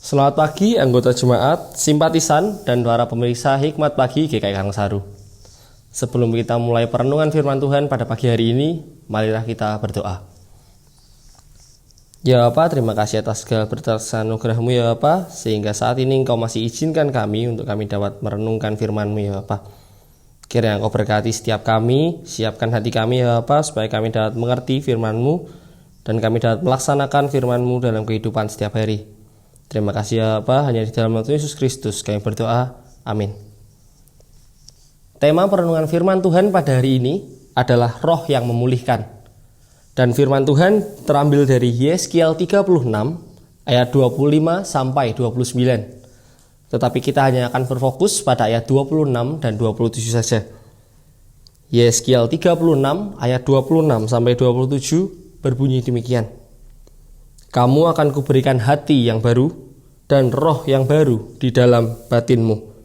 Selamat pagi anggota jemaat, simpatisan, dan para pemirsa Hikmat Pagi GKI Karangsaru. Sebelum kita mulai perenungan firman Tuhan pada pagi hari ini, marilah kita berdoa. Ya Bapa, terima kasih atas segala berkat anugerah-Mu ya Bapa, sehingga saat ini Engkau masih izinkan kami untuk kami dapat merenungkan firman-Mu ya Bapa. Kiranya Engkau berkati setiap kami, siapkan hati kami ya Bapa, supaya kami dapat mengerti firman-Mu, dan kami dapat melaksanakan firman-Mu dalam kehidupan setiap hari. Terima kasih ya Bapa, hanya di dalam nama Yesus Kristus kami berdoa, amin. Tema perenungan firman Tuhan pada hari ini adalah roh yang memulihkan. Dan firman Tuhan terambil dari Yeskiel 36 ayat 25 sampai 29. Tetapi kita hanya akan berfokus pada ayat 26 dan 27 saja. Yeskiel 36 ayat 26 sampai 27 berbunyi demikian. Kamu akan kuberikan hati yang baru dan roh yang baru di dalam batinmu.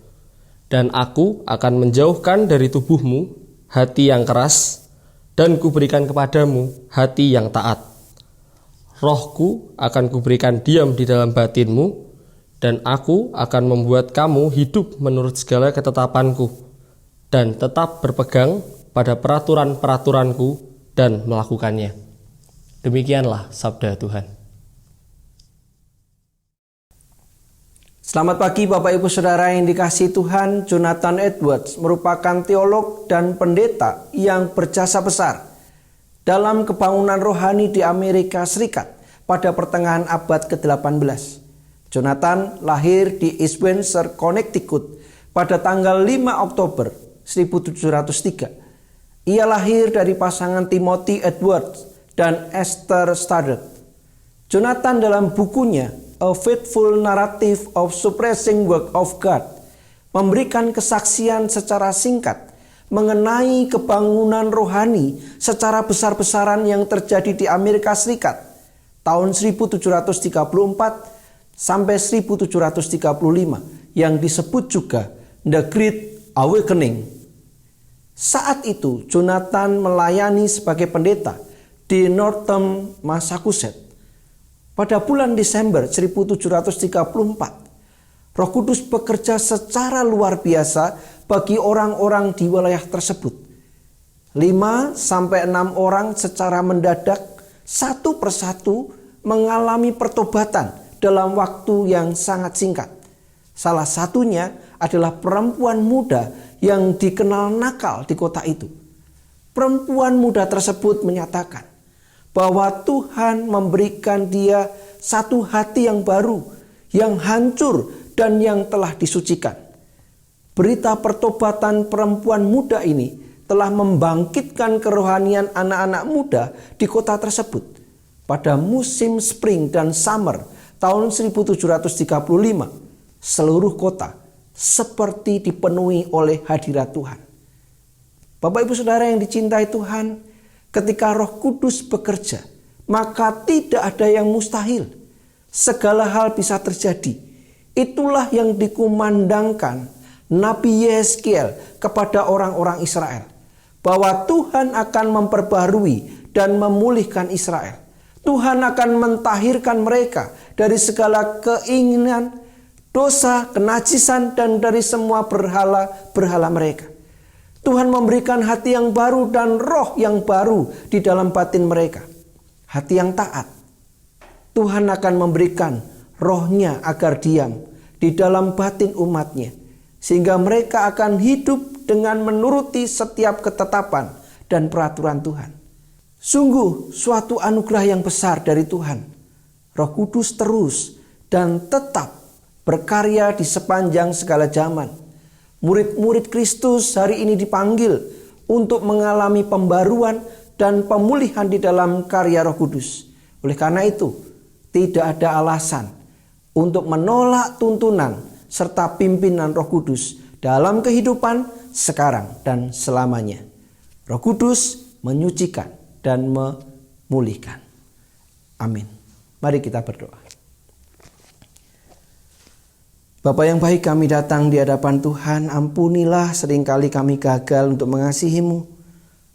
Dan aku akan menjauhkan dari tubuhmu hati yang keras dan kuberikan kepadamu hati yang taat. Rohku akan kuberikan diam di dalam batinmu dan aku akan membuat kamu hidup menurut segala ketetapanku dan tetap berpegang pada peraturan-peraturanku dan melakukannya. Demikianlah sabda Tuhan. Selamat pagi Bapak Ibu Saudara yang dikasihi Tuhan. Jonathan Edwards merupakan teolog dan pendeta yang berjasa besar dalam kebangunan rohani di Amerika Serikat pada pertengahan abad ke-18. Jonathan lahir di East Windsor, Connecticut pada tanggal 5 Oktober 1703. Ia lahir dari pasangan Timothy Edwards dan Esther Stoddard. Jonathan dalam bukunya A Faithful Narrative of Surprising Work of God memberikan kesaksian secara singkat mengenai kebangunan rohani secara besar-besaran yang terjadi di Amerika Serikat tahun 1734 sampai 1735 yang disebut juga The Great Awakening. Saat itu Jonathan melayani sebagai pendeta di Northam, Massachusetts. Pada bulan Desember 1734, Roh Kudus bekerja secara luar biasa bagi orang-orang di wilayah tersebut. 5-6 orang secara mendadak satu persatu mengalami pertobatan dalam waktu yang sangat singkat. Salah satunya adalah perempuan muda yang dikenal nakal di kota itu. Perempuan muda tersebut menyatakan bahwa Tuhan memberikan dia satu hati yang baru, yang hancur dan yang telah disucikan. Berita pertobatan perempuan muda ini telah membangkitkan kerohanian anak-anak muda di kota tersebut. Pada musim spring dan summer tahun 1735, seluruh kota seperti dipenuhi oleh hadirat Tuhan. Bapak Ibu Saudara yang dicintai Tuhan, ketika Roh Kudus bekerja, maka tidak ada yang mustahil. Segala hal bisa terjadi. Itulah yang dikumandangkan Nabi Yeskiel kepada orang-orang Israel. Bahwa Tuhan akan memperbarui dan memulihkan Israel. Tuhan akan mentahirkan mereka dari segala keinginan, dosa, kenajisan, dan dari semua berhala-berhala mereka. Tuhan memberikan hati yang baru dan roh yang baru di dalam batin mereka. Hati yang taat. Tuhan akan memberikan rohnya agar diam di dalam batin umatnya. Sehingga mereka akan hidup dengan menuruti setiap ketetapan dan peraturan Tuhan. Sungguh suatu anugerah yang besar dari Tuhan. Roh Kudus terus dan tetap berkarya di sepanjang segala zaman. Murid-murid Kristus hari ini dipanggil untuk mengalami pembaruan dan pemulihan di dalam karya Roh Kudus. Oleh karena itu, tidak ada alasan untuk menolak tuntunan serta pimpinan Roh Kudus dalam kehidupan sekarang dan selamanya. Roh Kudus menyucikan dan memulihkan. Amin. Mari kita berdoa. Bapa yang baik, kami datang di hadapan Tuhan. Ampunilah seringkali kami gagal untuk mengasihi-Mu.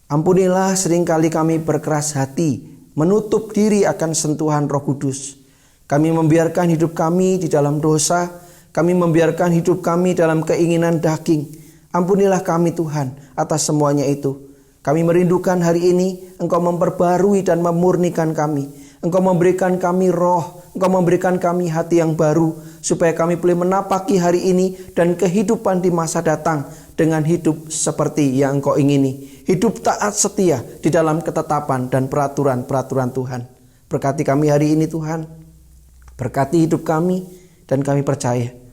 Ampunilah seringkali kami berkeras hati, menutup diri akan sentuhan Roh Kudus. Kami membiarkan hidup kami di dalam dosa, kami membiarkan hidup kami dalam keinginan daging. Ampunilah kami Tuhan atas semuanya itu. Kami merindukan hari ini Engkau memperbarui dan memurnikan kami. Engkau memberikan kami roh, Engkau memberikan kami hati yang baru, supaya kami boleh menapaki hari ini dan kehidupan di masa datang dengan hidup seperti yang Engkau ingini. Hidup taat setia di dalam ketetapan dan peraturan-peraturan Tuhan. Berkati kami hari ini Tuhan. Berkati hidup kami dan kami percaya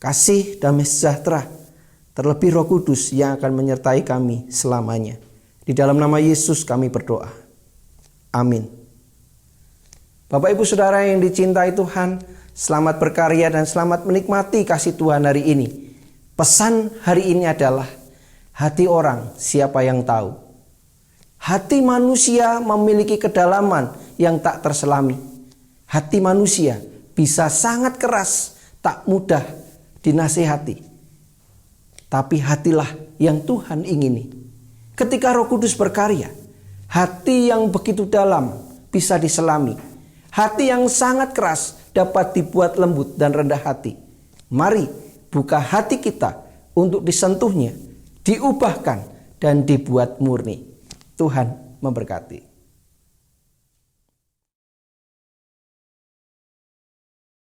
kasih, damai sejahtera, terlebih Roh Kudus yang akan menyertai kami selamanya. Di dalam nama Yesus kami berdoa. Amin. Bapak Ibu Saudara yang dicintai Tuhan, selamat berkarya dan selamat menikmati kasih Tuhan hari ini. Pesan hari ini adalah hati orang siapa yang tahu. Hati manusia memiliki kedalaman yang tak terselami. Hati manusia bisa sangat keras, tak mudah dinasihati. Tapi hatilah yang Tuhan ingini. Ketika Roh Kudus berkarya, hati yang begitu dalam bisa diselami. Hati yang sangat keras dapat dibuat lembut dan rendah hati. Mari buka hati kita untuk disentuhnya, diubahkan dan dibuat murni. Tuhan memberkati.